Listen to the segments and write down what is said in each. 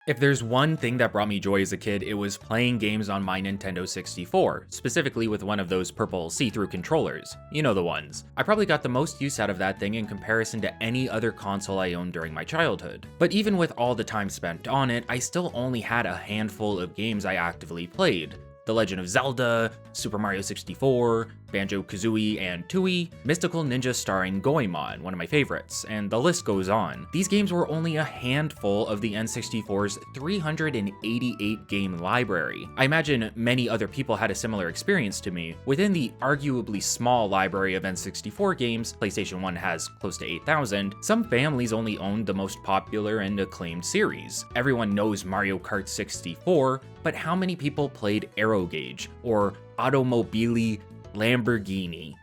If there's one thing that brought me joy as a kid, it was playing games on my Nintendo 64, specifically with one of those purple see-through controllers. You know the ones. I probably got the most use out of that thing in comparison to any other console I owned during my childhood. But even with all the time spent on it, I still only had a handful of games I actively played. The Legend of Zelda, Super Mario 64, Banjo-Kazooie and Tooie, Mystical Ninja starring Goemon, one of my favorites, and the list goes on. These games were only a handful of the N64's 388 game library. I imagine many other people had a similar experience to me. Within the arguably small library of N64 games, PlayStation 1 has close to 8,000, some families only owned the most popular and acclaimed series. Everyone knows Mario Kart 64, but how many people played Aero Gauge or Automobili Lamborghini?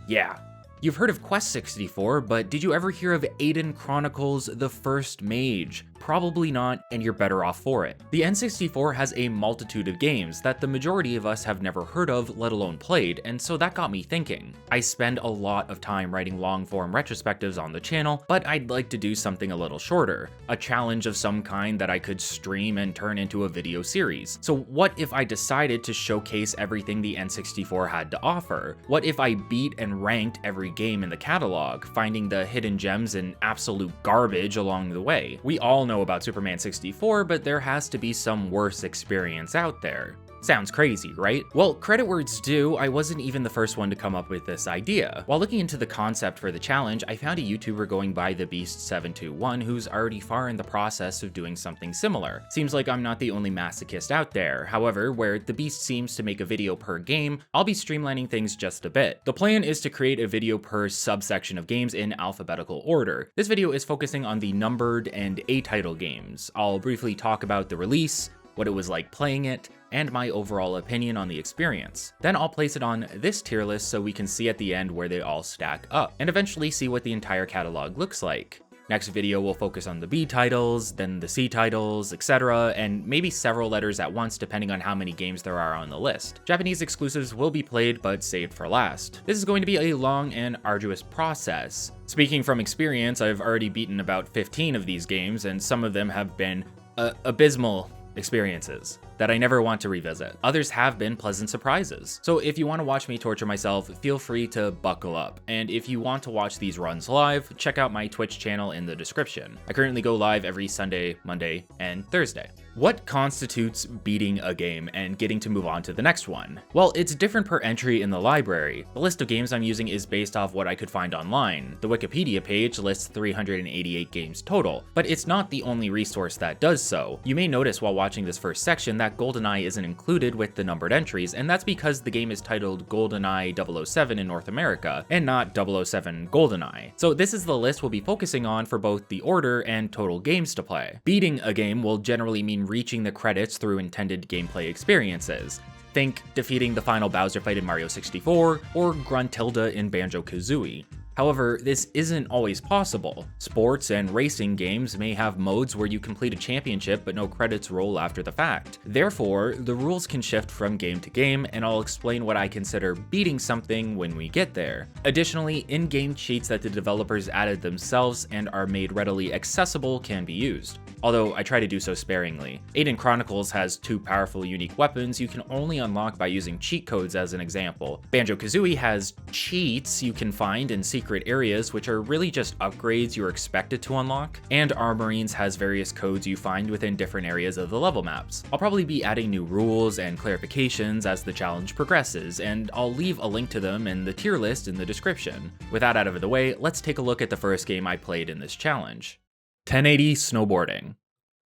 Yeah. You've heard of Quest 64, but did you ever hear of Aidyn Chronicles: The First Mage? Probably not, and you're better off for it. The N64 has a multitude of games that the majority of us have never heard of, let alone played, and so that got me thinking. I spend a lot of time writing long-form retrospectives on the channel, but I'd like to do something a little shorter, a challenge of some kind that I could stream and turn into a video series. So what if I decided to showcase everything the N64 had to offer? What if I beat and ranked every game in the catalog, finding the hidden gems and absolute garbage along the way? We all know about Superman 64, but there has to be some worse experience out there. Sounds crazy, right? Well, credit where it's due, I wasn't even the first one to come up with this idea. While looking into the concept for the challenge, I found a YouTuber going by TheBeast721 who's already far in the process of doing something similar. Seems like I'm not the only masochist out there. However, where The Beast seems to make a video per game, I'll be streamlining things just a bit. The plan is to create a video per subsection of games in alphabetical order. This video is focusing on the numbered and A-title games. I'll briefly talk about the release, what it was like playing it, and my overall opinion on the experience. Then I'll place it on this tier list so we can see at the end where they all stack up, and eventually see what the entire catalog looks like. Next video will focus on the B titles, then the C titles, etc., and maybe several letters at once depending on how many games there are on the list. Japanese exclusives will be played but saved for last. This is going to be a long and arduous process. Speaking from experience, I've already beaten about 15 of these games, and some of them have been abysmal experiences that I never want to revisit. Others have been pleasant surprises. So if you want to watch me torture myself, feel free to buckle up. And if you want to watch these runs live, check out my Twitch channel in the description. I currently go live every Sunday, Monday, and Thursday. What constitutes beating a game and getting to move on to the next one? Well, it's different per entry in the library. The list of games I'm using is based off what I could find online. The Wikipedia page lists 388 games total, but it's not the only resource that does so. You may notice while watching this first section that GoldenEye isn't included with the numbered entries, and that's because the game is titled GoldenEye 007 in North America, and not 007 GoldenEye. So this is the list we'll be focusing on for both the order and total games to play. Beating a game will generally mean reaching the credits through intended gameplay experiences. Think defeating the final Bowser fight in Mario 64, or Gruntilda in Banjo-Kazooie. However, this isn't always possible. Sports and racing games may have modes where you complete a championship but no credits roll after the fact. Therefore, the rules can shift from game to game, and I'll explain what I consider beating something when we get there. Additionally, in-game cheats that the developers added themselves and are made readily accessible can be used, although I try to do so sparingly. Aidyn Chronicles has 2 powerful unique weapons you can only unlock by using cheat codes as an example. Banjo-Kazooie has cheats you can find in secret areas, which are really just upgrades you're expected to unlock, and Armorines has various codes you find within different areas of the level maps. I'll probably be adding new rules and clarifications as the challenge progresses, and I'll leave a link to them in the tier list in the description. With that out of the way, let's take a look at the first game I played in this challenge. 1080 Snowboarding.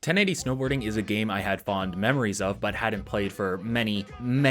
1080 Snowboarding is a game I had fond memories of but hadn't played for many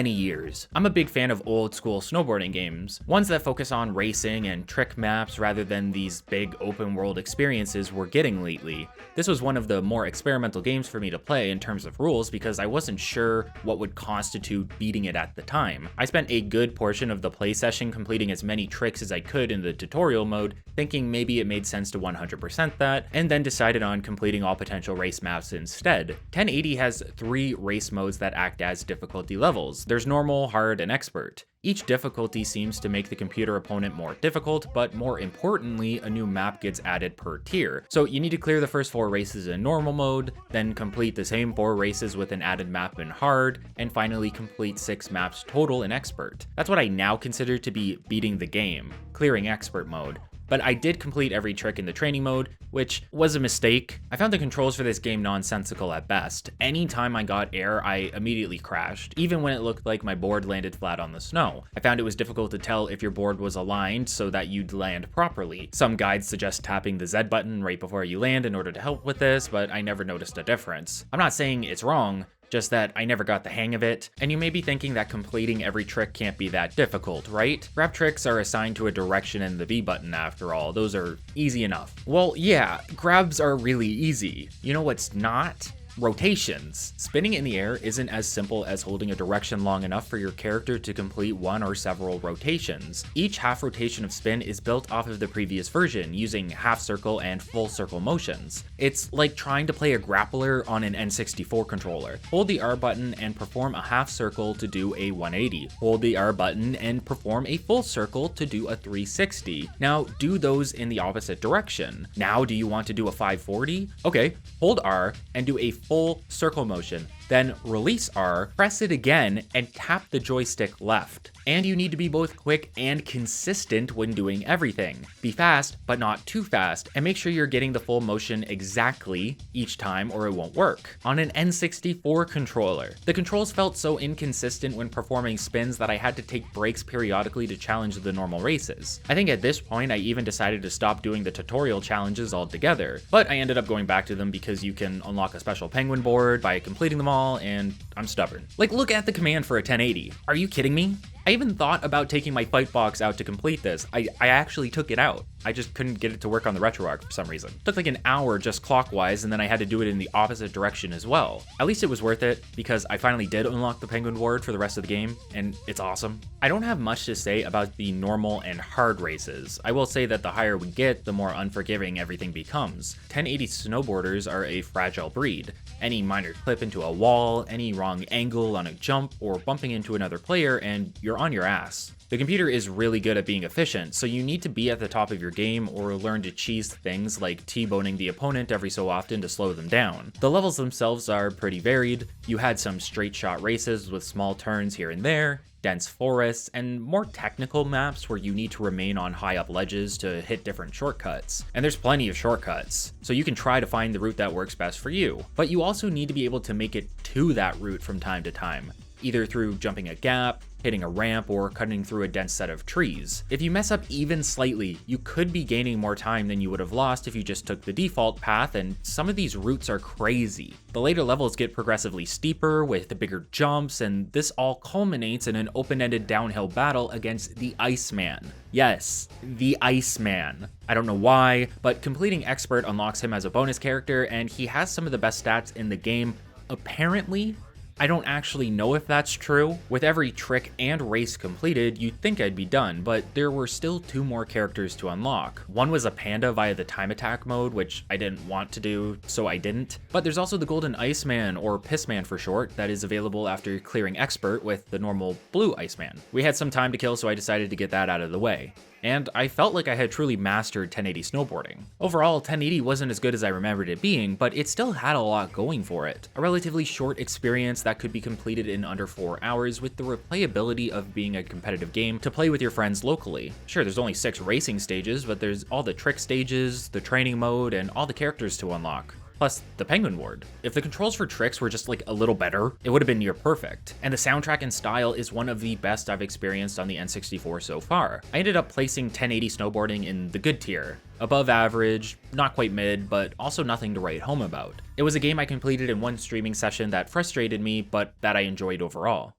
years. I'm a big fan of old school snowboarding games, ones that focus on racing and trick maps rather than these big open world experiences we're getting lately. This was one of the more experimental games for me to play in terms of rules because I wasn't sure what would constitute beating it at the time. I spent a good portion of the play session completing as many tricks as I could in the tutorial mode, thinking maybe it made sense to 100% that, and then decided on completing all potential race maps paths instead. 1080 has 3 race modes that act as difficulty levels. There's normal, hard, and expert. Each difficulty seems to make the computer opponent more difficult, but more importantly, a new map gets added per tier. So you need to clear the first 4 races in normal mode, then complete the same 4 races with an added map in hard, and finally complete 6 maps total in expert. That's what I now consider to be beating the game, clearing expert mode. But I did complete every trick in the training mode, which was a mistake. I found the controls for this game nonsensical at best. Anytime I got air, I immediately crashed, even when it looked like my board landed flat on the snow. I found it was difficult to tell if your board was aligned so that you'd land properly. Some guides suggest tapping the Z button right before you land in order to help with this, but I never noticed a difference. I'm not saying it's wrong, just that I never got the hang of it. And you may be thinking that completing every trick can't be that difficult, right? Grab tricks are assigned to a direction and the V button after all. Those are easy enough. Well, yeah, grabs are really easy. You know what's not? Rotations. Spinning in the air isn't as simple as holding a direction long enough for your character to complete one or several rotations. Each half rotation of spin is built off of the previous version, using half circle and full circle motions. It's like trying to play a grappler on an N64 controller. Hold the R button and perform a half circle to do a 180. Hold the R button and perform a full circle to do a 360. Now do those in the opposite direction. Now do you want to do a 540? Okay, hold R and do a full circle motion, then release R, press it again, and tap the joystick left. And you need to be both quick and consistent when doing everything. Be fast, but not too fast, and make sure you're getting the full motion exactly each time or it won't work. On an N64 controller, the controls felt so inconsistent when performing spins that I had to take breaks periodically to challenge the normal races. I think at this point I even decided to stop doing the tutorial challenges altogether, but I ended up going back to them because you can unlock a special penguin board by completing them all, and I'm stubborn. Like, look at the command for a 1080. Are you kidding me? I even thought about taking my fight box out to complete this. I actually took it out. I just couldn't get it to work on the RetroArch for some reason. It took like an hour just clockwise, and then I had to do it in the opposite direction as well. At least it was worth it, because I finally did unlock the penguin ward for the rest of the game, and it's awesome. I don't have much to say about the normal and hard races. I will say that the higher we get, the more unforgiving everything becomes. 1080 snowboarders are a fragile breed. Any minor clip into a wall, any wrong angle on a jump, or bumping into another player, and you're on your ass. The computer is really good at being efficient, so you need to be at the top of your game or learn to cheese things like T-boning the opponent every so often to slow them down. The levels themselves are pretty varied. You had some straight shot races with small turns here and there, dense forests, and more technical maps where you need to remain on high up ledges to hit different shortcuts. And there's plenty of shortcuts, so you can try to find the route that works best for you. But you also need to be able to make it to that route from time to time, either through jumping a gap, hitting a ramp, or cutting through a dense set of trees. If you mess up even slightly, you could be gaining more time than you would have lost if you just took the default path, and some of these routes are crazy. The later levels get progressively steeper with the bigger jumps, and this all culminates in an open-ended downhill battle against the Iceman. Yes, the Iceman. I don't know why, but completing Expert unlocks him as a bonus character, and he has some of the best stats in the game, apparently. I don't actually know if that's true. With every trick and race completed, you'd think I'd be done, but there were still 2 more characters to unlock. One was a panda via the time attack mode, which I didn't want to do, so I didn't. But there's also the Golden Iceman, or Pissman for short, that is available after clearing Expert with the normal blue Iceman. We had some time to kill, so I decided to get that out of the way. And I felt like I had truly mastered 1080 snowboarding. Overall, 1080 wasn't as good as I remembered it being, but it still had a lot going for it. A relatively short experience that could be completed in under 4 hours with the replayability of being a competitive game to play with your friends locally. Sure, there's only 6 racing stages, but there's all the trick stages, the training mode, and all the characters to unlock. Plus the penguin ward. If the controls for tricks were just like a little better, it would have been near perfect. And the soundtrack and style is one of the best I've experienced on the N64 so far. I ended up placing 1080 snowboarding in the good tier. Above average, not quite mid, but also nothing to write home about. It was a game I completed in one streaming session that frustrated me, but that I enjoyed overall.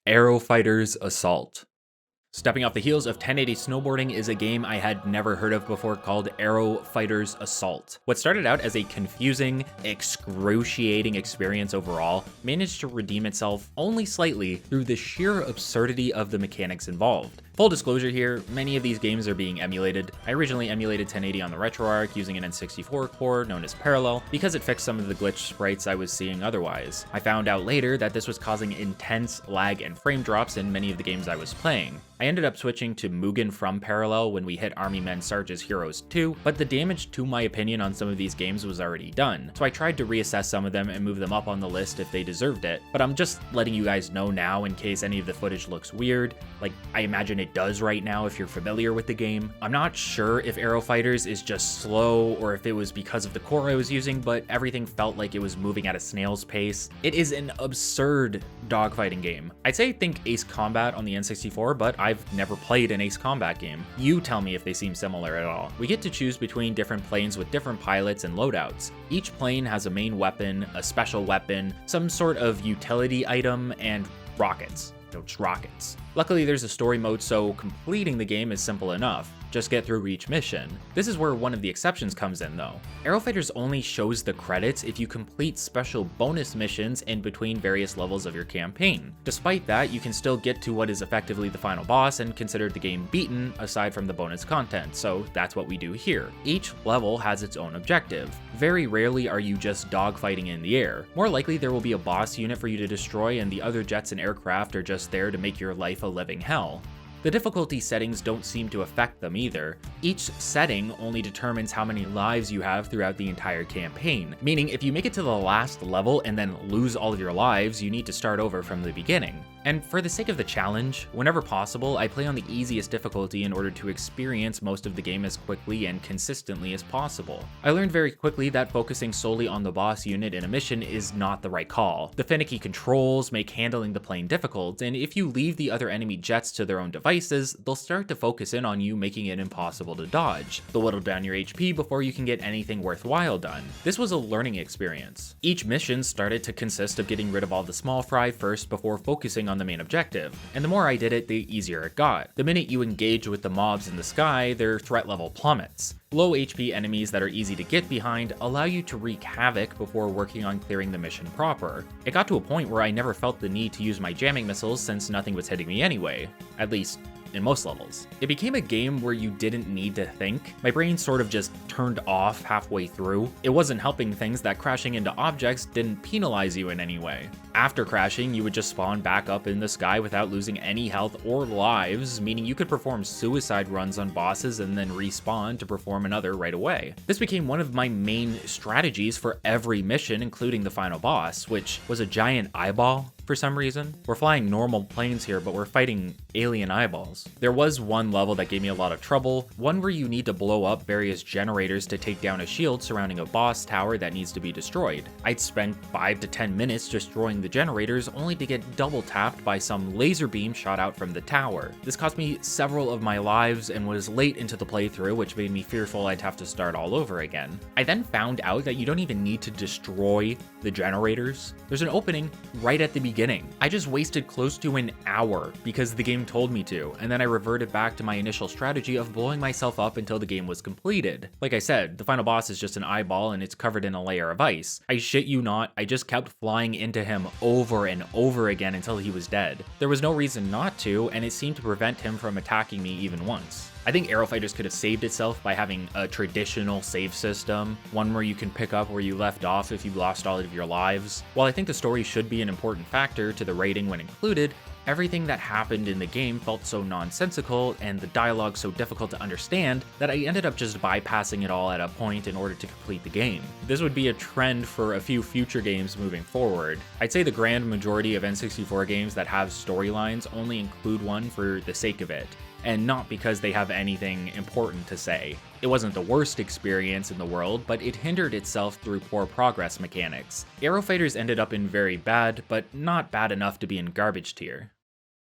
Aero Fighters Assault. Stepping off the heels of 1080 snowboarding is a game I had never heard of before called Aero Fighters Assault. What started out as a confusing, excruciating experience overall managed to redeem itself only slightly through the sheer absurdity of the mechanics involved. Full disclosure here, many of these games are being emulated. I originally emulated 1080 on the RetroArch using an N64 core known as Parallel because it fixed some of the glitch sprites I was seeing otherwise. I found out later that this was causing intense lag and frame drops in many of the games I was playing. I ended up switching to Mugen from Parallel when we hit Army Men Sarge's Heroes 2, but the damage to my opinion on some of these games was already done, so I tried to reassess some of them and move them up on the list if they deserved it, but I'm just letting you guys know now in case any of the footage looks weird, like I imagine it does right now if you're familiar with the game. I'm not sure if Aero Fighters is just slow or if it was because of the core I was using, but everything felt like it was moving at a snail's pace. It is an absurd dogfighting game. I'd say think Ace Combat on the N64, but I've never played an Ace Combat game. You tell me if they seem similar at all. We get to choose between different planes with different pilots and loadouts. Each plane has a main weapon, a special weapon, some sort of utility item, and rockets. No, just rockets. Luckily, there's a story mode, so completing the game is simple enough. Just get through each mission. This is where one of the exceptions comes in though. Aero Fighters only shows the credits if you complete special bonus missions in between various levels of your campaign. Despite that, you can still get to what is effectively the final boss and consider the game beaten aside from the bonus content, so that's what we do here. Each level has its own objective. Very rarely are you just dogfighting in the air. More likely there will be a boss unit for you to destroy and the other jets and aircraft are just there to make your life a living hell. The difficulty settings don't seem to affect them either. Each setting only determines how many lives you have throughout the entire campaign, meaning if you make it to the last level and then lose all of your lives, you need to start over from the beginning. And for the sake of the challenge, whenever possible, I play on the easiest difficulty in order to experience most of the game as quickly and consistently as possible. I learned very quickly that focusing solely on the boss unit in a mission is not the right call. The finicky controls make handling the plane difficult, and if you leave the other enemy jets to their own devices, they'll start to focus in on you, making it impossible to dodge. They'll whittle down your HP before you can get anything worthwhile done. This was a learning experience. Each mission started to consist of getting rid of all the small fry first before focusing on the main objective, and the more I did it, the easier it got. The minute you engage with the mobs in the sky, their threat level plummets. Low HP enemies that are easy to get behind allow you to wreak havoc before working on clearing the mission proper. It got to a point where I never felt the need to use my jamming missiles since nothing was hitting me anyway, at least in most levels. It became a game where you didn't need to think. My brain sort of just turned off halfway through. It wasn't helping things that crashing into objects didn't penalize you in any way. After crashing, you would just spawn back up in the sky without losing any health or lives, meaning you could perform suicide runs on bosses and then respawn to perform another right away. This became one of my main strategies for every mission, including the final boss, which was a giant eyeball. For some reason, we're flying normal planes here, but we're fighting alien eyeballs. There was one level that gave me a lot of trouble, one where you need to blow up various generators to take down a shield surrounding a boss tower that needs to be destroyed. I'd spent 5 to 10 minutes destroying the generators only to get double tapped by some laser beam shot out from the tower. This cost me several of my lives and was late into the playthrough, which made me fearful I'd have to start all over again. I then found out that you don't even need to destroy the generators. There's an opening right at the beginning. I just wasted close to an hour because the game told me to, and then I reverted back to my initial strategy of blowing myself up until the game was completed. Like I said, the final boss is just an eyeball and it's covered in a layer of ice. I shit you not, I just kept flying into him over and over again until he was dead. There was no reason not to, and it seemed to prevent him from attacking me even once. I think Aero Fighters could have saved itself by having a traditional save system, one where you can pick up where you left off if you lost all of your lives. While I think the story should be an important factor to the rating when included, everything that happened in the game felt so nonsensical and the dialogue so difficult to understand that I ended up just bypassing it all at a point in order to complete the game. This would be a trend for a few future games moving forward. I'd say the grand majority of N64 games that have storylines only include one for the sake of it, and not because they have anything important to say. It wasn't the worst experience in the world, but it hindered itself through poor progress mechanics. Aero Fighters ended up in very bad, but not bad enough to be in garbage tier.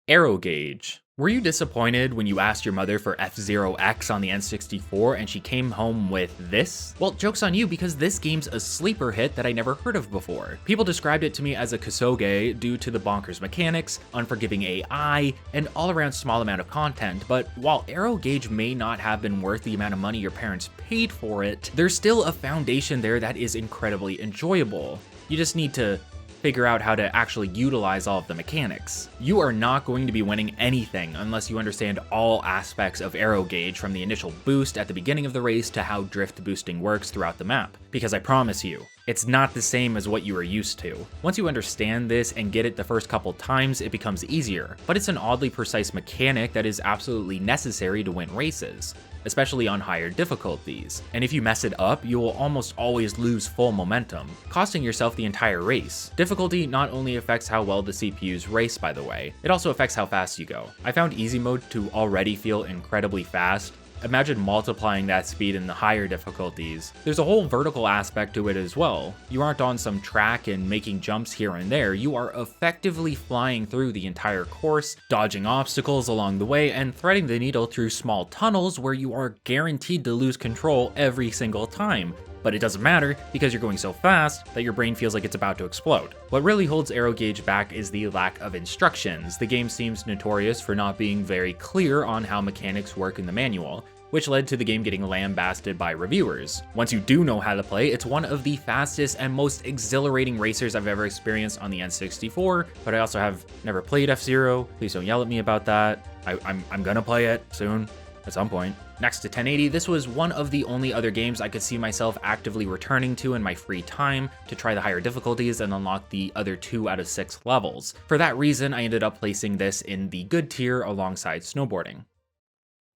Aero Gauge. Were you disappointed when you asked your mother for F-Zero X on the N64 and she came home with this? Well, joke's on you because this game's a sleeper hit that I never heard of before. People described it to me as a Kosoge due to the bonkers mechanics, unforgiving AI, and all-around small amount of content, but while Aero Gauge may not have been worth the amount of money your parents paid for it, there's still a foundation there that is incredibly enjoyable. You just need to figure out how to actually utilize all of the mechanics. You are not going to be winning anything unless you understand all aspects of aero gauge, from the initial boost at the beginning of the race to how drift boosting works throughout the map, because I promise you, it's not the same as what you are used to. Once you understand this and get it the first couple times, it becomes easier, but it's an oddly precise mechanic that is absolutely necessary to win races, especially on higher difficulties. And if you mess it up, you will almost always lose full momentum, costing yourself the entire race. Difficulty not only affects how well the CPUs race, by the way, it also affects how fast you go. I found easy mode to already feel incredibly fast. Imagine multiplying that speed in the higher difficulties. There's a whole vertical aspect to it as well. You aren't on some track and making jumps here and there, you are effectively flying through the entire course, dodging obstacles along the way, and threading the needle through small tunnels where you are guaranteed to lose control every single time. But it doesn't matter, because you're going so fast that your brain feels like it's about to explode. What really holds aero gauge back is the lack of instructions. The game seems notorious for not being very clear on how mechanics work in the manual, which led to the game getting lambasted by reviewers. Once you do know how to play, it's one of the fastest and most exhilarating racers I've ever experienced on the N64, but I also have never played F-Zero. Please don't yell at me about that. I'm gonna play it soon, at some point. Next to 1080, this was one of the only other games I could see myself actively returning to in my free time to try the higher difficulties and unlock the other 2 out of 6 levels. For that reason, I ended up placing this in the good tier alongside snowboarding.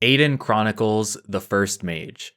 Aidyn Chronicles: The First Mage.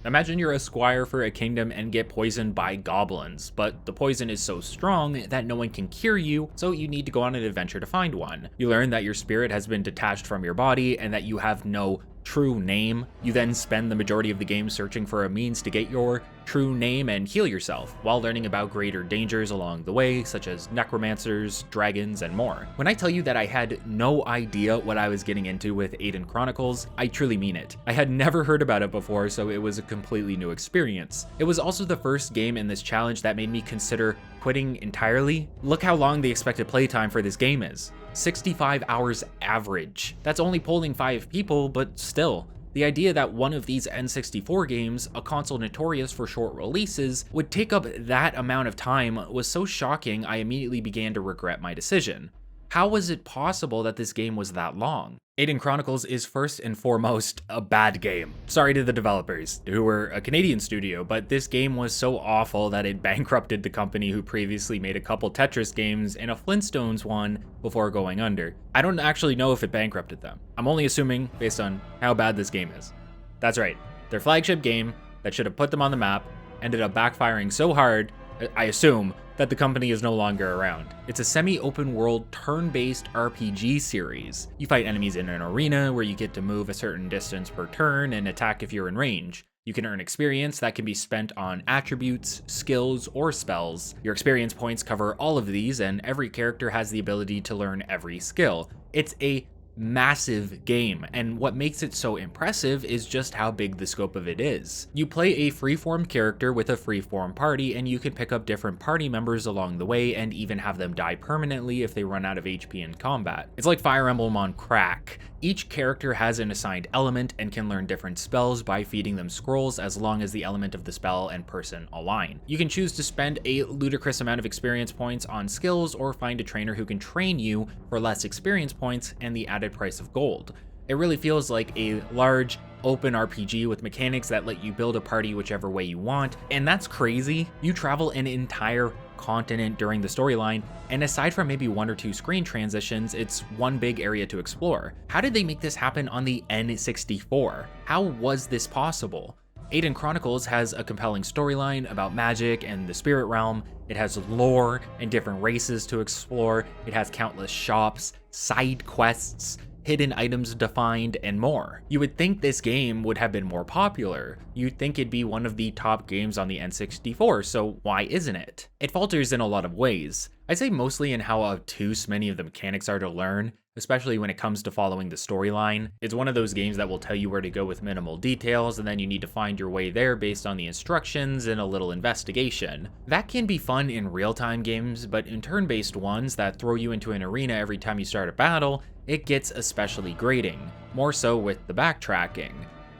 Imagine you're a squire for a kingdom and get poisoned by goblins, but the poison is so strong that no one can cure you, so you need to go on an adventure to find one. You learn that your spirit has been detached from your body and that you have no true name. You then spend the majority of the game searching for a means to get your true name and heal yourself, while learning about greater dangers along the way, such as necromancers, dragons, and more. When I tell you that I had no idea what I was getting into with Aidyn Chronicles, I truly mean it. I had never heard about it before, so it was a completely new experience. It was also the first game in this challenge that made me consider quitting entirely. Look how long the expected playtime for this game is. 65 hours average. That's only polling 5 people, but still. The idea that one of these N64 games, a console notorious for short releases, would take up that amount of time was so shocking I immediately began to regret my decision. How was it possible that this game was that long? Aidyn Chronicles is first and foremost a bad game. Sorry to the developers, who were a Canadian studio, but this game was so awful that it bankrupted the company who previously made a couple Tetris games and a Flintstones one before going under. I don't actually know if it bankrupted them. I'm only assuming based on how bad this game is. That's right, their flagship game that should have put them on the map ended up backfiring so hard, I assume, that the company is no longer around. It's a semi-open world turn-based RPG series. You fight enemies in an arena where you get to move a certain distance per turn and attack if you're in range. You can earn experience that can be spent on attributes, skills, or spells. Your experience points cover all of these, and every character has the ability to learn every skill. It's a massive game, and what makes it so impressive is just how big the scope of it is. You play a freeform character with a freeform party, and you can pick up different party members along the way and even have them die permanently if they run out of HP in combat. It's like Fire Emblem on crack. Each character has an assigned element and can learn different spells by feeding them scrolls as long as the element of the spell and person align. You can choose to spend a ludicrous amount of experience points on skills or find a trainer who can train you for less experience points and the added price of gold. It really feels like a large open RPG with mechanics that let you build a party whichever way you want, and that's crazy. You travel an entire continent during the storyline, and aside from maybe 1 or 2 screen transitions, it's one big area to explore. How did they make this happen on the N64? How was this possible? Aidyn Chronicles has a compelling storyline about magic and the spirit realm. It has lore and different races to explore. It has countless shops, side quests, hidden items defined, and more. You would think this game would have been more popular. You'd think it'd be one of the top games on the N64, so why isn't it? It falters in a lot of ways. I'd say mostly in how obtuse many of the mechanics are to learn, especially when it comes to following the storyline. It's one of those games that will tell you where to go with minimal details, and then you need to find your way there based on the instructions and a little investigation. That can be fun in real-time games, but in turn-based ones that throw you into an arena every time you start a battle, it gets especially grating, more so with the backtracking.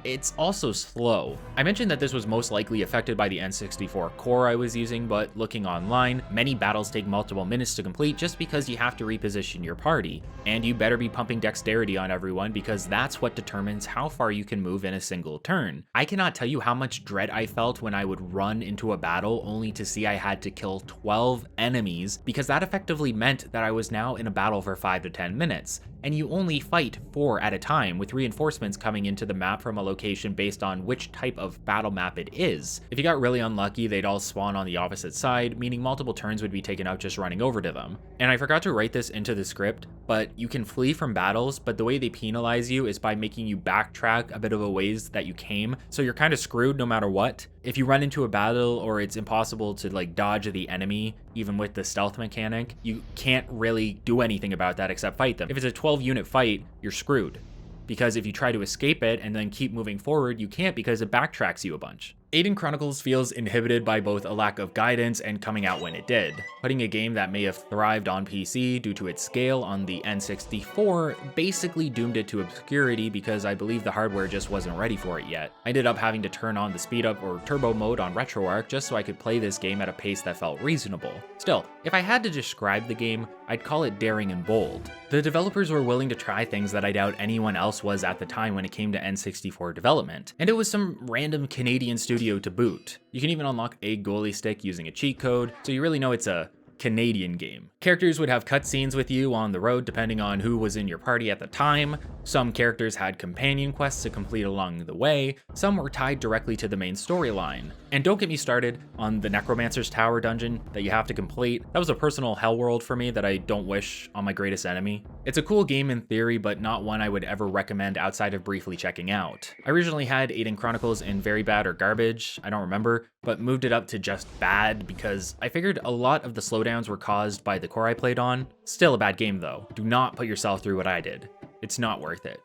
it's also slow. I mentioned that this was most likely affected by the N64 core I was using, but looking online, many battles take multiple minutes to complete just because you have to reposition your party. And you better be pumping dexterity on everyone because that's what determines how far you can move in a single turn. I cannot tell you how much dread I felt when I would run into a battle only to see I had to kill 12 enemies, because that effectively meant that I was now in a battle for 5 to 10 minutes. And you only fight 4 at a time, with reinforcements coming into the map from a location based on which type of battle map it is. If you got really unlucky, they'd all spawn on the opposite side, meaning multiple turns would be taken up just running over to them. And I forgot to write this into the script, but you can flee from battles, but the way they penalize you is by making you backtrack a bit of a ways that you came, so you're kind of screwed no matter what. If you run into a battle or it's impossible to like dodge the enemy, even with the stealth mechanic, you can't really do anything about that except fight them. If it's a 12 unit fight, you're screwed. Because if you try to escape it and then keep moving forward, you can't because it backtracks you a bunch. Aidyn Chronicles feels inhibited by both a lack of guidance and coming out when it did. Putting a game that may have thrived on PC due to its scale on the N64 basically doomed it to obscurity because I believe the hardware just wasn't ready for it yet. I ended up having to turn on the speed up or turbo mode on RetroArch just so I could play this game at a pace that felt reasonable. Still, if I had to describe the game, I'd call it daring and bold. The developers were willing to try things that I doubt anyone else was at the time when it came to N64 development, and it was some random Canadian studio to boot. You can even unlock a goalie stick using a cheat code, so you really know it's a Canadian game. Characters would have cutscenes with you on the road depending on who was in your party at the time. Some characters had companion quests to complete along the way. Some were tied directly to the main storyline. And don't get me started on the Necromancer's Tower dungeon that you have to complete. That was a personal hell world for me that I don't wish on my greatest enemy. It's a cool game in theory, but not one I would ever recommend outside of briefly checking out. I originally had Aidyn Chronicles in very bad or garbage, I don't remember, but moved it up to just bad because I figured a lot of the slowdowns were caused by the core I played on. Still a bad game though. Do not put yourself through what I did. It's not worth it.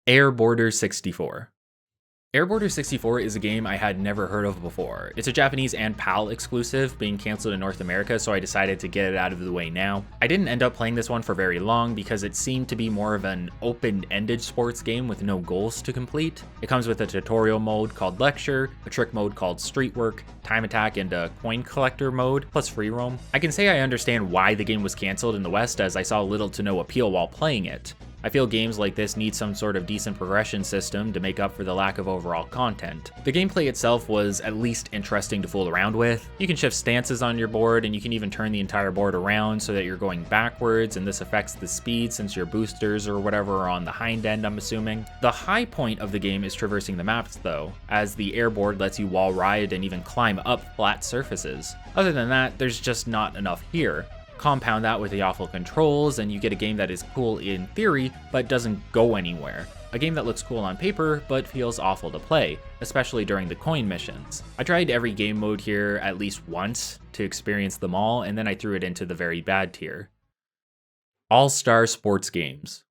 Air Border 64. Air Border 64 is a game I had never heard of before. It's a Japanese and PAL exclusive, being canceled in North America, so I decided to get it out of the way now. I didn't end up playing this one for very long because it seemed to be more of an open-ended sports game with no goals to complete. It comes with a tutorial mode called Lecture, a trick mode called Street Work, Time Attack, and a coin collector mode, plus free roam. I can say I understand why the game was canceled in the West, as I saw little to no appeal while playing it. I feel games like this need some sort of decent progression system to make up for the lack of overall content. The gameplay itself was at least interesting to fool around with. You can shift stances on your board, and you can even turn the entire board around so that you're going backwards, and this affects the speed since your boosters or whatever are on the hind end, I'm assuming. The high point of the game is traversing the maps though, as the air board lets you wall ride and even climb up flat surfaces. Other than that, there's just not enough here. Compound that with the awful controls, and you get a game that is cool in theory, but doesn't go anywhere. A game that looks cool on paper, but feels awful to play, especially during the coin missions. I tried every game mode here at least once to experience them all, and then I threw it into the very bad tier. All-Star Sports Games.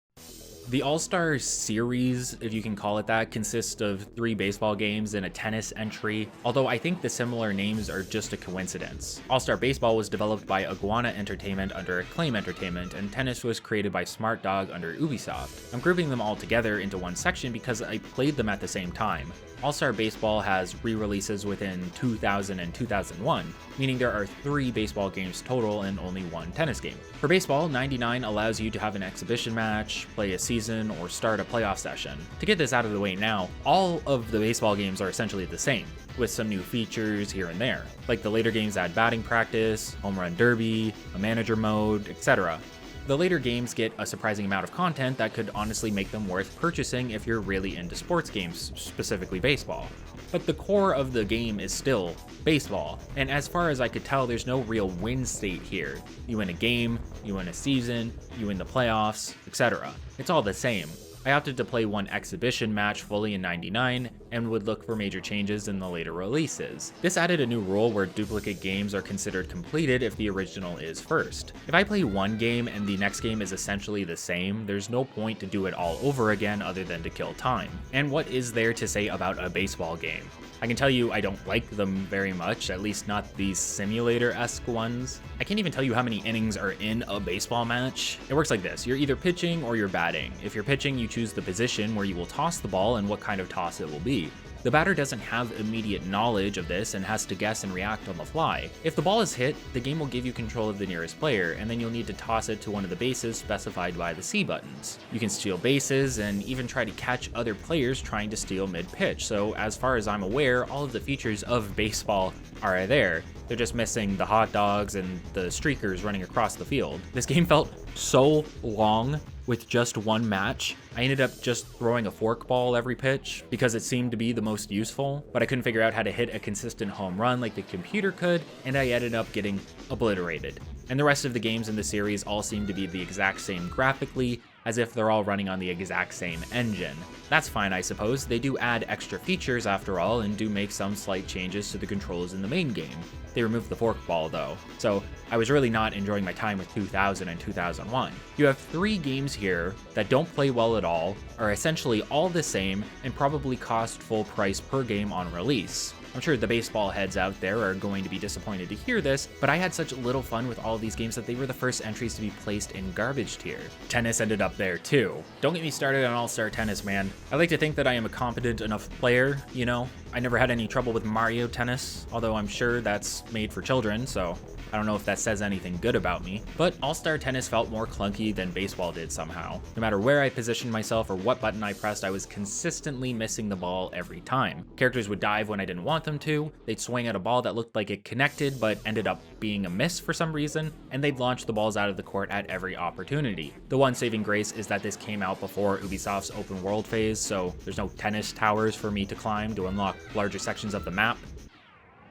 The All-Star series, if you can call it that, consists of 3 baseball games and a tennis entry, although I think the similar names are just a coincidence. All-Star Baseball was developed by Iguana Entertainment under Acclaim Entertainment, and tennis was created by Smart Dog under Ubisoft. I'm grouping them all together into one section because I played them at the same time. All-Star Baseball has re-releases within 2000 and 2001, meaning there are 3 baseball games total and only 1 tennis game. For baseball, 99 allows you to have an exhibition match, play a season, or start a playoff session. To get this out of the way now, all of the baseball games are essentially the same, with some new features here and there. Like the later games add batting practice, home run derby, a manager mode, etc. The later games get a surprising amount of content that could honestly make them worth purchasing if you're really into sports games, specifically baseball. But the core of the game is still baseball, and as far as I could tell, there's no real win state here. You win a game, you win a season, you win the playoffs, etc. It's all the same. I opted to play one exhibition match fully in 99 and would look for major changes in the later releases. This added a new rule where duplicate games are considered completed if the original is first. If I play one game and the next game is essentially the same, there's no point to do it all over again other than to kill time. And what is there to say about a baseball game? I can tell you I don't like them very much, at least not these simulator-esque ones. I can't even tell you how many innings are in a baseball match. It works like this: you're either pitching or you're batting. If you're pitching, you choose choose the position where you will toss the ball and what kind of toss it will be. The batter doesn't have immediate knowledge of this and has to guess and react on the fly. If the ball is hit, the game will give you control of the nearest player, and then you'll need to toss it to one of the bases specified by the C buttons. You can steal bases and even try to catch other players trying to steal mid-pitch, so as far as I'm aware, all of the features of baseball are there. They're just missing the hot dogs and the streakers running across the field. This game felt so long with just one match. I ended up just throwing a forkball every pitch because it seemed to be the most useful, but I couldn't figure out how to hit a consistent home run like the computer could, and I ended up getting obliterated. And the rest of the games in the series all seem to be the exact same graphically, as if they're all running on the exact same engine. That's fine, I suppose. They do add extra features after all, and do make some slight changes to the controls in the main game. They removed the forkball though, so I was really not enjoying my time with 2000 and 2001. You have 3 games here that don't play well at all, are essentially all the same, and probably cost full price per game on release. I'm sure the baseball heads out there are going to be disappointed to hear this, but I had such little fun with all of these games that they were the first entries to be placed in garbage tier. Tennis ended up there too. Don't get me started on All-Star Tennis, man. I like to think that I am a competent enough player, you know? I never had any trouble with Mario Tennis, although I'm sure that's made for children, so I don't know if that says anything good about me. But All-Star Tennis felt more clunky than baseball did somehow. No matter where I positioned myself or what button I pressed, I was consistently missing the ball every time. Characters would dive when I didn't want them to, they'd swing at a ball that looked like it connected but ended up being a miss for some reason, and they'd launch the balls out of the court at every opportunity. The one saving grace is that this came out before Ubisoft's open world phase, so there's no tennis towers for me to climb to unlock larger sections of the map.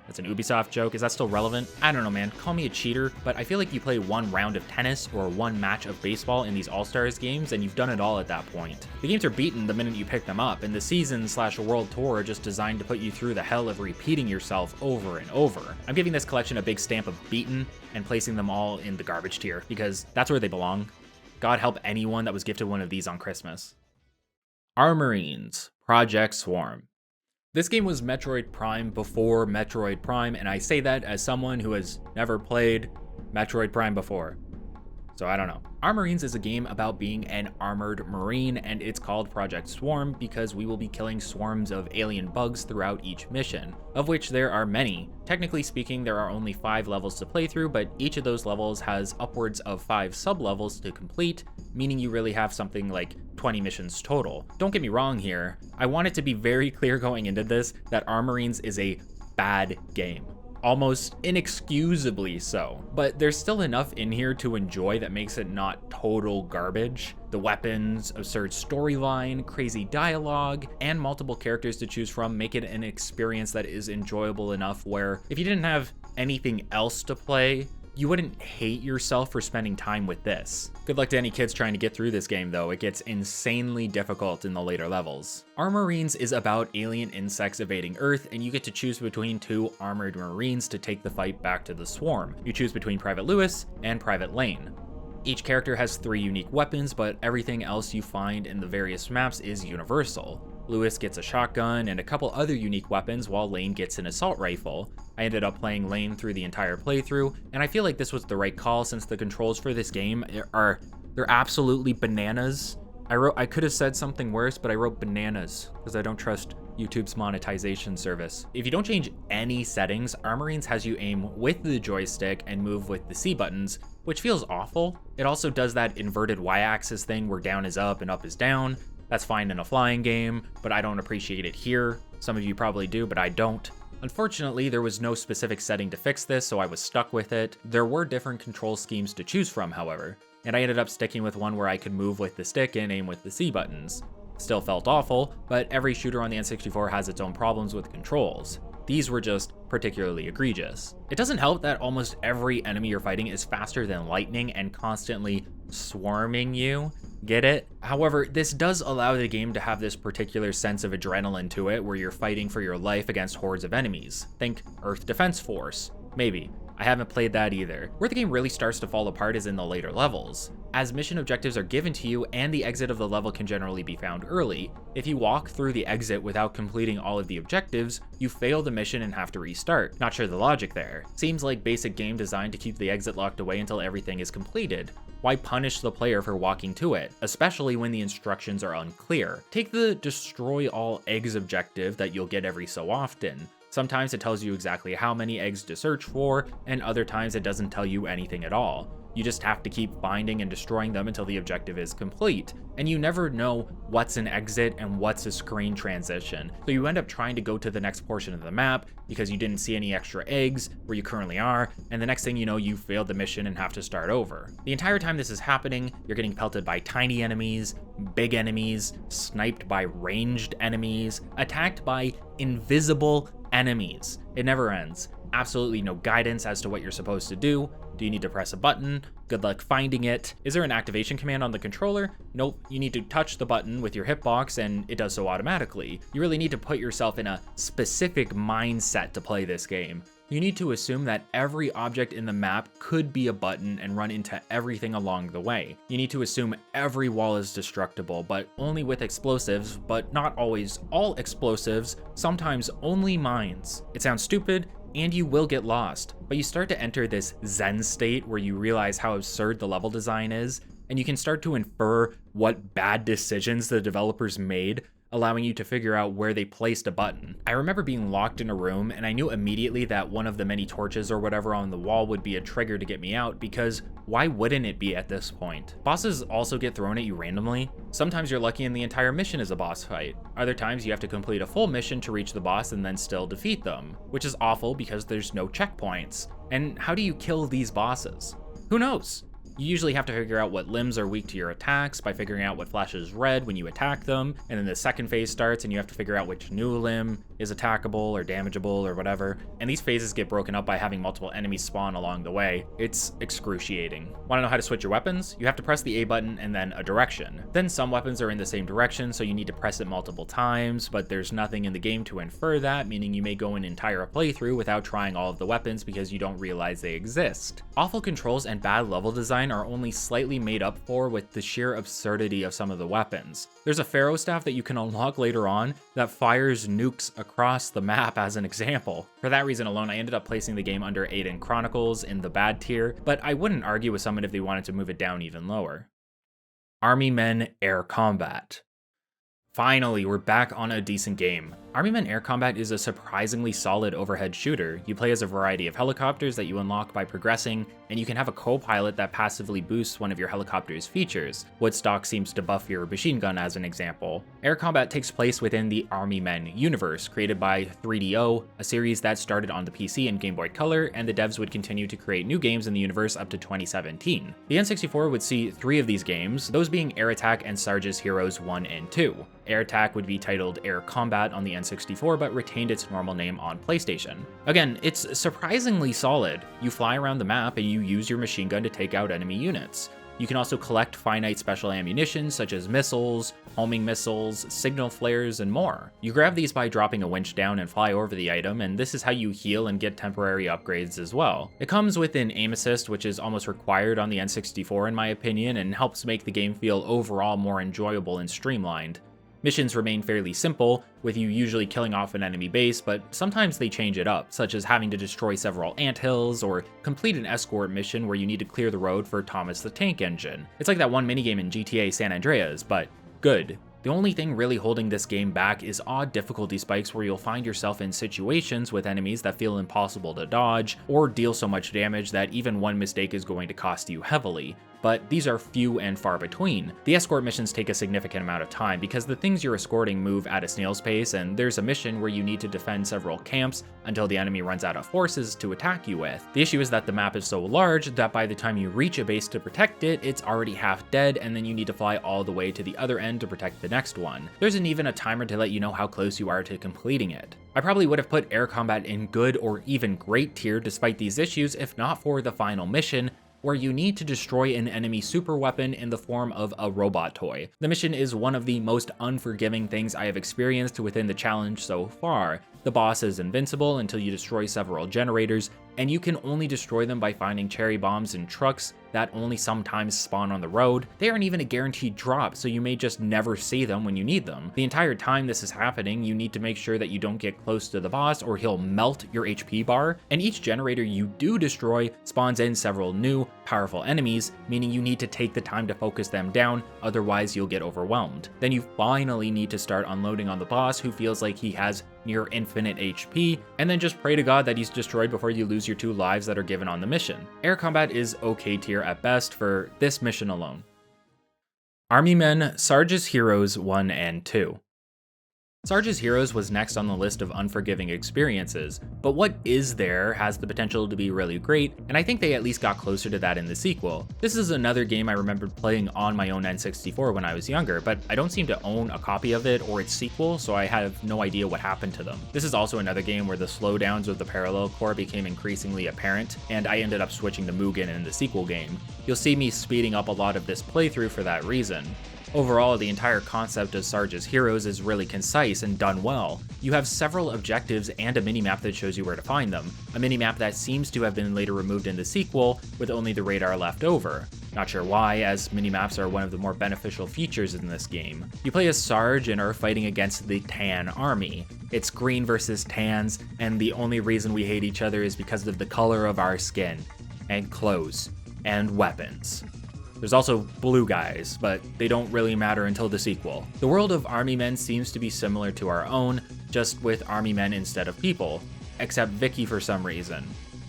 That's an Ubisoft joke. Is that still relevant? I don't know, man. Call me a cheater, but I feel like you play one round of tennis or one match of baseball in these All-Stars games, and you've done it all at that point. The games are beaten the minute you pick them up, and the season/world tour are just designed to put you through the hell of repeating yourself over and over. I'm giving this collection a big stamp of beaten and placing them all in the garbage tier, because that's where they belong. God help anyone that was gifted one of these on Christmas. Armorines, Project Swarm. This game was Metroid Prime before Metroid Prime, and I say that as someone who has never played Metroid Prime before. So I don't know. Armorines is a game about being an armored marine, and it's called Project Swarm because we will be killing swarms of alien bugs throughout each mission, of which there are many. Technically speaking, there are only 5 levels to play through, but each of those levels has upwards of 5 sub-levels to complete, meaning you really have something like 20 missions total. Don't get me wrong here. I want it to be very clear going into this that Armorines is a bad game. Almost inexcusably so, but there's still enough in here to enjoy that makes it not total garbage. The weapons, absurd storyline, crazy dialogue, and multiple characters to choose from make it an experience that is enjoyable enough where if you didn't have anything else to play, you wouldn't hate yourself for spending time with this. Good luck to any kids trying to get through this game though, it gets insanely difficult in the later levels. Armorines is about alien insects evading Earth, and you get to choose between 2 armored marines to take the fight back to the swarm. You choose between Private Lewis and Private Lane. Each character has 3 unique weapons, but everything else you find in the various maps is universal. Lewis gets a shotgun and a couple other unique weapons, while Lane gets an assault rifle. I ended up playing Lane through the entire playthrough, and I feel like this was the right call since the controls for this game they're absolutely bananas. I could have said something worse, but I wrote bananas because I don't trust YouTube's monetization service. If you don't change any settings, Armorines has you aim with the joystick and move with the C buttons, which feels awful. It also does that inverted Y-axis thing where down is up and up is down. That's fine in a flying game, but I don't appreciate it here. Some of you probably do, but I don't. Unfortunately, there was no specific setting to fix this, so I was stuck with it. There were different control schemes to choose from, however, and I ended up sticking with one where I could move with the stick and aim with the C buttons. Still felt awful, but every shooter on the N64 has its own problems with controls. These were just particularly egregious. It doesn't help that almost every enemy you're fighting is faster than lightning and constantly swarming you. Get it? However, this does allow the game to have this particular sense of adrenaline to it where you're fighting for your life against hordes of enemies. Think Earth Defense Force, maybe. I haven't played that either. Where the game really starts to fall apart is in the later levels, as mission objectives are given to you and the exit of the level can generally be found early. If you walk through the exit without completing all of the objectives, you fail the mission and have to restart. Not sure the logic there. Seems like basic game design to keep the exit locked away until everything is completed. Why punish the player for walking to it, especially when the instructions are unclear? Take the destroy all eggs objective that you'll get every so often. Sometimes it tells you exactly how many eggs to search for, and other times it doesn't tell you anything at all. You just have to keep finding and destroying them until the objective is complete, and you never know what's an exit and what's a screen transition, so you end up trying to go to the next portion of the map because you didn't see any extra eggs where you currently are, and the next thing you know, you failed the mission and have to start over. The entire time this is happening, you're getting pelted by tiny enemies, big enemies, sniped by ranged enemies, attacked by invisible enemies. It never ends. Absolutely no guidance as to what you're supposed to do. Do you need to press a button? Good luck finding it. Is there an activation command on the controller? Nope, you need to touch the button with your hitbox and it does so automatically. You really need to put yourself in a specific mindset to play this game. You need to assume that every object in the map could be a button and run into everything along the way. You need to assume every wall is destructible, but only with explosives, but not always all explosives, sometimes only mines. It sounds stupid, and you will get lost, but you start to enter this zen state where you realize how absurd the level design is, and you can start to infer what bad decisions the developers made, allowing you to figure out where they placed a button. I remember being locked in a room and I knew immediately that one of the many torches or whatever on the wall would be a trigger to get me out, because why wouldn't it be at this point? Bosses also get thrown at you randomly. Sometimes you're lucky and the entire mission is a boss fight. Other times you have to complete a full mission to reach the boss and then still defeat them, which is awful because there's no checkpoints. And how do you kill these bosses? Who knows? You usually have to figure out what limbs are weak to your attacks by figuring out what flashes red when you attack them, and then the second phase starts and you have to figure out which new limb is attackable or damageable or whatever, and these phases get broken up by having multiple enemies spawn along the way. It's excruciating. Want to know how to switch your weapons? You have to press the A button and then a direction. Then some weapons are in the same direction, so you need to press it multiple times, but there's nothing in the game to infer that, meaning you may go an entire playthrough without trying all of the weapons because you don't realize they exist. Awful controls and bad level design are only slightly made up for with the sheer absurdity of some of the weapons. There's a Pharaoh staff that you can unlock later on that fires nukes across the map as an example. For that reason alone, I ended up placing the game under Aidyn Chronicles in the bad tier, but I wouldn't argue with someone if they wanted to move it down even lower. Army Men Air Combat. Finally, we're back on a decent game. Army Men Air Combat is a surprisingly solid overhead shooter. You play as a variety of helicopters that you unlock by progressing, and you can have a co-pilot that passively boosts one of your helicopter's features. Woodstock seems to buff your machine gun as an example. Air Combat takes place within the Army Men universe, created by 3DO, a series that started on the PC and Game Boy Color, and the devs would continue to create new games in the universe up to 2017. The N64 would see 3 of these games, those being Air Attack and Sarge's Heroes 1 and 2. Air Attack would be titled Air Combat on the N64, but retained its normal name on PlayStation. Again, it's surprisingly solid. You fly around the map and you use your machine gun to take out enemy units. You can also collect finite special ammunition such as missiles, homing missiles, signal flares, and more. You grab these by dropping a winch down and fly over the item, and this is how you heal and get temporary upgrades as well. It comes with an aim assist, which is almost required on the N64 in my opinion, and helps make the game feel overall more enjoyable and streamlined. Missions remain fairly simple, with you usually killing off an enemy base, but sometimes they change it up, such as having to destroy several anthills or complete an escort mission where you need to clear the road for Thomas the Tank Engine. It's like that one minigame in GTA San Andreas, but good. The only thing really holding this game back is odd difficulty spikes where you'll find yourself in situations with enemies that feel impossible to dodge, or deal so much damage that even one mistake is going to cost you heavily. But these are few and far between. The escort missions take a significant amount of time because the things you're escorting move at a snail's pace, and there's a mission where you need to defend several camps until the enemy runs out of forces to attack you with. The issue is that the map is so large that by the time you reach a base to protect it, it's already half dead, and then you need to fly all the way to the other end to protect the next one. There isn't even a timer to let you know how close you are to completing it. I probably would have put Air Combat in good or even great tier despite these issues if not for the final mission, where you need to destroy an enemy super weapon in the form of a robot toy. The mission is one of the most unforgiving things I have experienced within the challenge so far. The boss is invincible until you destroy several generators, and you can only destroy them by finding cherry bombs in trucks that only sometimes spawn on the road. They aren't even a guaranteed drop, so you may just never see them when you need them. The entire time this is happening, you need to make sure that you don't get close to the boss or he'll melt your HP bar, and each generator you do destroy spawns in several new, powerful enemies, meaning you need to take the time to focus them down, otherwise you'll get overwhelmed. Then you finally need to start unloading on the boss who feels like he has near infinite HP, and then just pray to God that he's destroyed before you lose your 2 lives that are given on the mission. Air combat is okay tier at best for this mission alone. Army Men, Sarge's Heroes 1 and 2. Sarge's Heroes was next on the list of unforgiving experiences, but what is there has the potential to be really great, and I think they at least got closer to that in the sequel. This is another game I remembered playing on my own N64 when I was younger, but I don't seem to own a copy of it or its sequel, so I have no idea what happened to them. This is also another game where the slowdowns of the parallel core became increasingly apparent, and I ended up switching to Mugen in the sequel game. You'll see me speeding up a lot of this playthrough for that reason. Overall, the entire concept of Sarge's Heroes is really concise and done well. You have several objectives and a minimap that shows you where to find them, a minimap that seems to have been later removed in the sequel, with only the radar left over. Not sure why, as minimaps are one of the more beneficial features in this game. You play as Sarge and are fighting against the Tan Army. It's green versus tans, and the only reason we hate each other is because of the color of our skin, and clothes, and weapons. There's also blue guys, but they don't really matter until the sequel. The world of Army Men seems to be similar to our own, just with Army Men instead of people, except Vicky for some reason.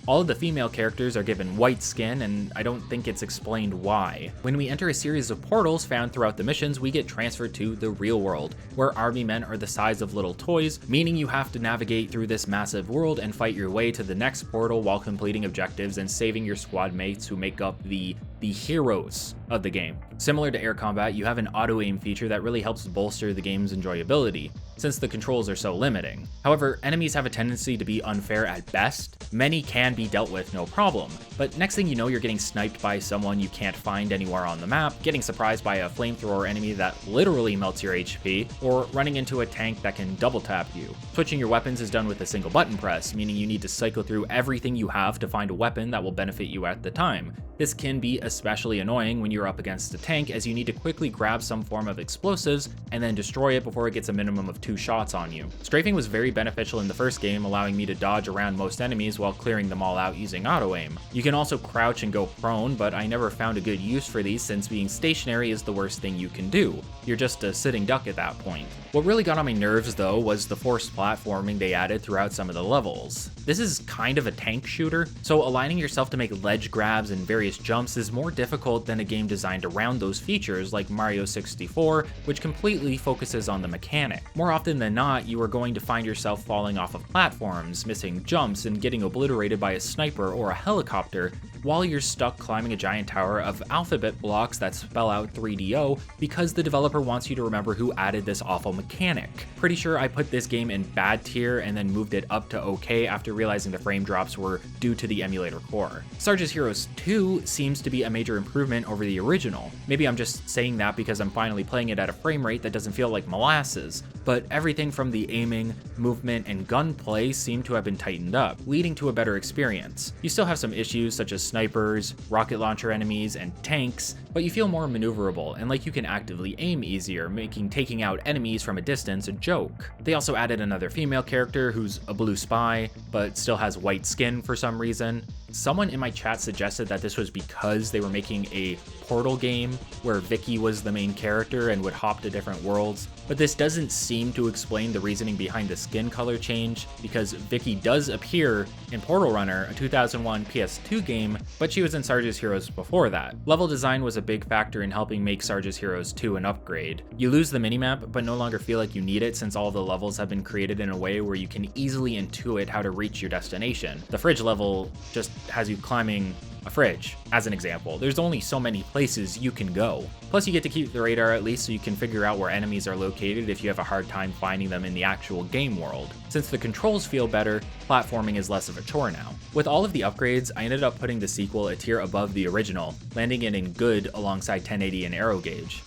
All of the female characters are given white skin, and I don't think it's explained why. When we enter a series of portals found throughout the missions, we get transferred to the real world, where Army Men are the size of little toys, meaning you have to navigate through this massive world and fight your way to the next portal while completing objectives and saving your squad mates who make up the heroes of the game. Similar to air combat, you have an auto-aim feature that really helps bolster the game's enjoyability, since the controls are so limiting. However, enemies have a tendency to be unfair at best. Many can be dealt with no problem, but next thing you know, you're getting sniped by someone you can't find anywhere on the map, getting surprised by a flamethrower enemy that literally melts your HP, or running into a tank that can double tap you. Switching your weapons is done with a single button press, meaning you need to cycle through everything you have to find a weapon that will benefit you at the time. This can be especially annoying when you're up against a tank, as you need to quickly grab some form of explosives and then destroy it before it gets a minimum of 2 shots on you. Strafing was very beneficial in the first game, allowing me to dodge around most enemies while clearing them all out using auto-aim. You can also crouch and go prone, but I never found a good use for these since being stationary is the worst thing you can do. You're just a sitting duck at that point. What really got on my nerves though was the forced platforming they added throughout some of the levels. This is kind of a tank shooter, so aligning yourself to make ledge grabs and various jumps is more difficult than a game designed around those features like Mario 64, which completely focuses on the mechanic. More often than not, you are going to find yourself falling off of platforms, missing jumps, and getting obliterated by a sniper or a helicopter while you're stuck climbing a giant tower of alphabet blocks that spell out 3DO because the developer wants you to remember who added this awful mechanic. Pretty sure I put this game in bad tier and then moved it up to okay after realizing the frame drops were due to the emulator core. Sarge's Heroes 2 seems to be a major improvement over the original. Maybe I'm just saying that because I'm finally playing it at a frame rate that doesn't feel like molasses, but everything from the aiming, movement, and gunplay seem to have been tightened up, leading to a better experience. You still have some issues such as snipers, rocket launcher enemies, and tanks, but you feel more maneuverable and like you can actively aim easier, making taking out enemies from a distance a joke. They also added another female character who's a blue spy, but still has white skin for some reason. Someone in my chat suggested that this was because they were making a Portal game where Vicky was the main character and would hop to different worlds, but this doesn't seem to explain the reasoning behind the skin color change, because Vicky does appear in Portal Runner, a 2001 PS2 game, but she was in Sarge's Heroes before that. Level design was a big factor in helping make Sarge's Heroes 2 an upgrade. You lose the minimap, but no longer feel like you need it since all the levels have been created in a way where you can easily intuit how to reach your destination. The fridge level just has you climbing a fridge, as an example. There's only so many places you can go. Plus you get to keep the radar at least so you can figure out where enemies are located if you have a hard time finding them in the actual game world. Since the controls feel better, platforming is less of a chore now. With all of the upgrades, I ended up putting the sequel a tier above the original, landing it in good alongside 1080 and Arrow Gauge.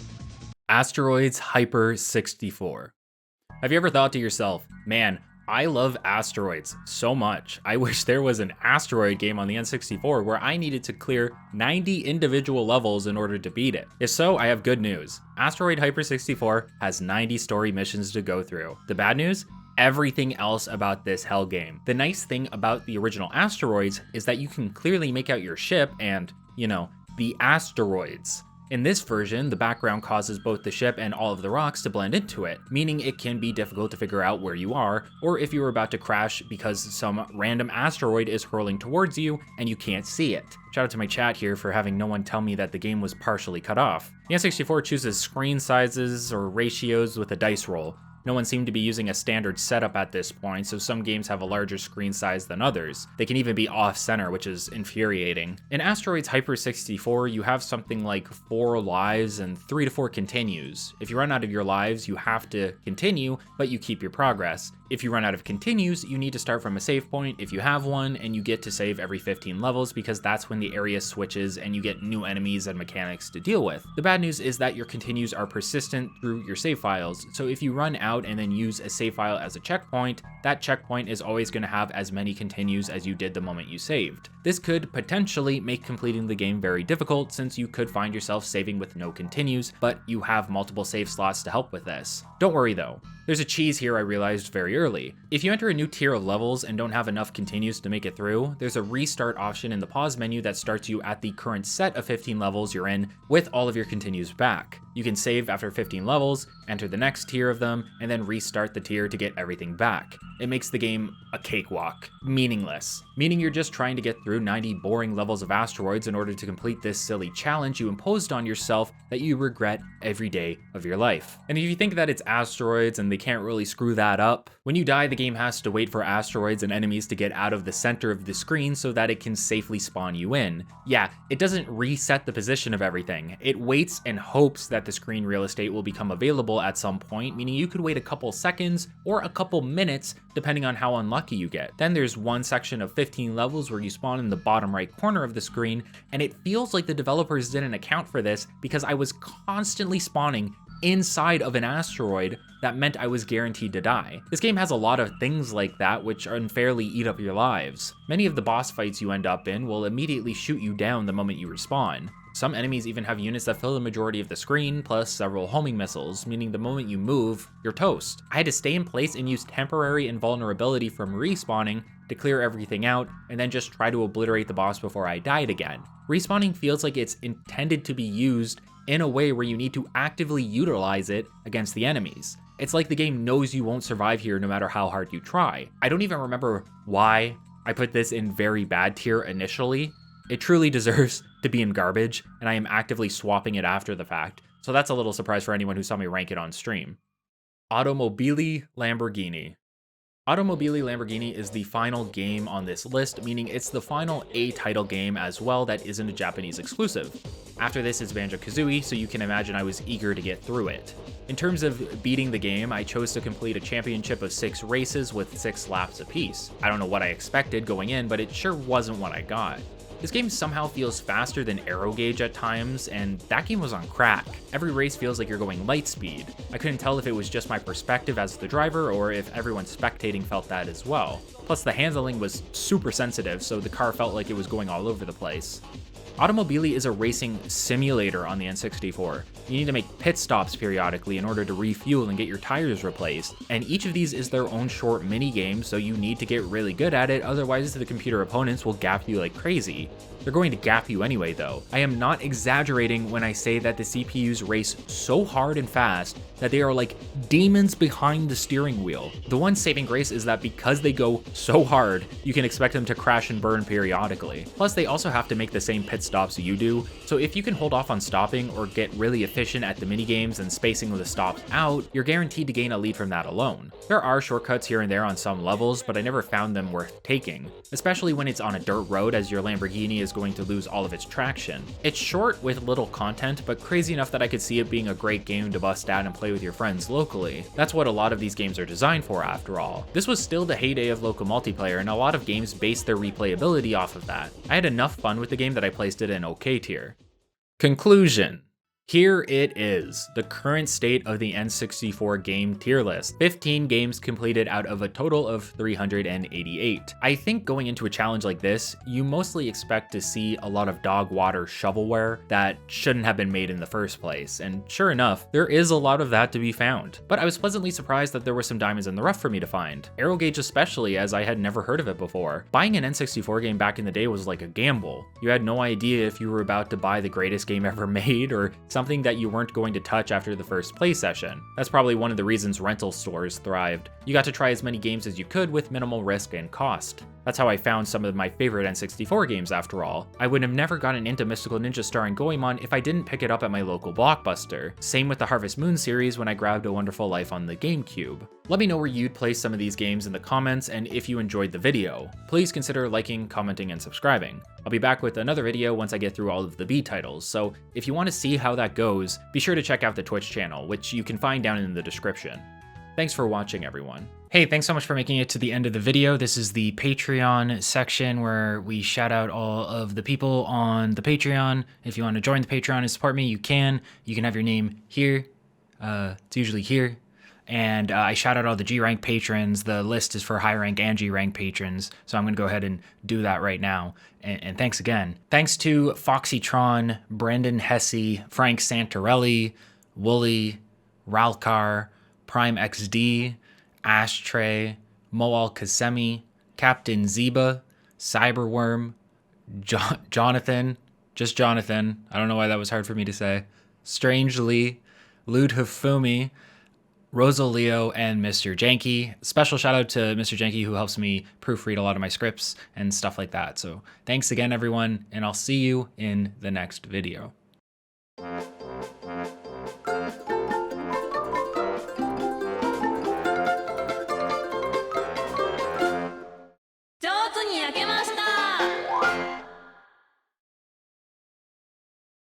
Asteroids Hyper 64. Have you ever thought to yourself, man, I love asteroids so much. I wish there was an asteroid game on the N64 where I needed to clear 90 individual levels in order to beat it. If so, I have good news. Asteroid Hyper 64 has 90 story missions to go through. The bad news? Everything else about this hell game. The nice thing about the original Asteroids is that you can clearly make out your ship and, the asteroids. In this version, the background causes both the ship and all of the rocks to blend into it, meaning it can be difficult to figure out where you are, or if you are about to crash because some random asteroid is hurling towards you and you can't see it. Shout out to my chat here for having no one tell me that the game was partially cut off. The N64 chooses screen sizes or ratios with a dice roll. No one seemed to be using a standard setup at this point, so some games have a larger screen size than others. They can even be off-center, which is infuriating. In Asteroids Hyper 64, you have something like 4 lives and 3 to 4 continues. If you run out of your lives, you have to continue, but you keep your progress. If you run out of continues, you need to start from a save point if you have one, and you get to save every 15 levels because that's when the area switches and you get new enemies and mechanics to deal with. The bad news is that your continues are persistent through your save files, so if you run out and then use a save file as a checkpoint, that checkpoint is always going to have as many continues as you did the moment you saved. This could potentially make completing the game very difficult since you could find yourself saving with no continues, but you have multiple save slots to help with this. Don't worry though. There's a cheese here I realized very early. If you enter a new tier of levels and don't have enough continues to make it through, there's a restart option in the pause menu that starts you at the current set of 15 levels you're in with all of your continues back. You can save after 15 levels, enter the next tier of them, and then restart the tier to get everything back. It makes the game a cakewalk. Meaningless. Meaning you're just trying to get through 90 boring levels of asteroids in order to complete this silly challenge you imposed on yourself that you regret every day of your life. And if you think that it's asteroids and they can't really screw that up, when you die the game has to wait for asteroids and enemies to get out of the center of the screen so that it can safely spawn you in. Yeah, it doesn't reset the position of everything. It waits and hopes that the screen real estate will become available at some point, meaning you could wait a couple seconds or a couple minutes depending on how unlucky you get. Then there's one section of 15 levels where you spawn in the bottom right corner of the screen, and it feels like the developers didn't account for this because I was constantly spawning inside of an asteroid that meant I was guaranteed to die. This game has a lot of things like that which unfairly eat up your lives. Many of the boss fights you end up in will immediately shoot you down the moment you respawn. Some enemies even have units that fill the majority of the screen, plus several homing missiles, meaning the moment you move, you're toast. I had to stay in place and use temporary invulnerability from respawning to clear everything out, and then just try to obliterate the boss before I died again. Respawning feels like it's intended to be used in a way where you need to actively utilize it against the enemies. It's like the game knows you won't survive here no matter how hard you try. I don't even remember why I put this in very bad tier initially. It truly deserves to be in garbage, and I am actively swapping it after the fact, so that's a little surprise for anyone who saw me rank it on stream. Automobili Lamborghini. Automobili Lamborghini is the final game on this list, meaning it's the final A-title game as well that isn't a Japanese exclusive. After this is Banjo-Kazooie, so you can imagine I was eager to get through it. In terms of beating the game, I chose to complete a championship of 6 races with 6 laps apiece. I don't know what I expected going in, but it sure wasn't what I got. This game somehow feels faster than Aero Gauge at times, and that game was on crack. Every race feels like you're going light speed. I couldn't tell if it was just my perspective as the driver or if everyone spectating felt that as well. Plus the handling was super sensitive, so the car felt like it was going all over the place. Automobili is a racing simulator on the N64. You need to make pit stops periodically in order to refuel and get your tires replaced, and each of these is their own short mini game, so you need to get really good at it, otherwise the computer opponents will gap you like crazy. They're going to gap you anyway though. I am not exaggerating when I say that the CPUs race so hard and fast that they are like demons behind the steering wheel. The one saving grace is that because they go so hard, you can expect them to crash and burn periodically. Plus they also have to make the same pit stops you do, so if you can hold off on stopping or get really efficient at the minigames and spacing the stops out, you're guaranteed to gain a lead from that alone. There are shortcuts here and there on some levels, but I never found them worth taking, especially when it's on a dirt road as your Lamborghini is going to lose all of its traction. It's short with little content, but crazy enough that I could see it being a great game to bust out and play with your friends locally. That's what a lot of these games are designed for after all. This was still the heyday of local multiplayer, and a lot of games base their replayability off of that. I had enough fun with the game that I placed it in OK tier. Conclusion. Here it is, the current state of the N64 game tier list. 15 games completed out of a total of 388. I think going into a challenge like this, you mostly expect to see a lot of dog water shovelware that shouldn't have been made in the first place, and sure enough, there is a lot of that to be found. But I was pleasantly surprised that there were some diamonds in the rough for me to find. Arrow Gauge especially, as I had never heard of it before. Buying an N64 game back in the day was like a gamble. You had no idea if you were about to buy the greatest game ever made or something that you weren't going to touch after the first play session. That's probably one of the reasons rental stores thrived. You got to try as many games as you could with minimal risk and cost. That's how I found some of my favorite N64 games after all. I would have never gotten into Mystical Ninja starring Goemon if I didn't pick it up at my local Blockbuster. Same with the Harvest Moon series when I grabbed A Wonderful Life on the GameCube. Let me know where you'd place some of these games in the comments and if you enjoyed the video. Please consider liking, commenting, and subscribing. I'll be back with another video once I get through all of the B titles, so if you want to see how that goes, be sure to check out the Twitch channel, which you can find down in the description. Thanks for watching, everyone. Hey, thanks so much for making it to the end of the video. This is the Patreon section where we shout out all of the people on the Patreon. If you want to join the Patreon and support me, you can. You can have your name here. It's usually here. And I shout out all the G rank patrons. The list is for high rank and G rank patrons. So I'm going to go ahead and do that right now. And thanks again. Thanks to Foxytron, Brendan Hesse, Frank Santarelli, Wooly, Ralcar, Prime XD, Ashtray, Moal Kasemi, Captain Zeba, Cyberworm, Jonathan, just Jonathan, I don't know why that was hard for me to say, Strangely, Ludhafumi, Rosaleo, and Mr. Janky. Special shout out to Mr. Janky who helps me proofread a lot of my scripts and stuff like that. So thanks again, everyone, and I'll see you in the next video.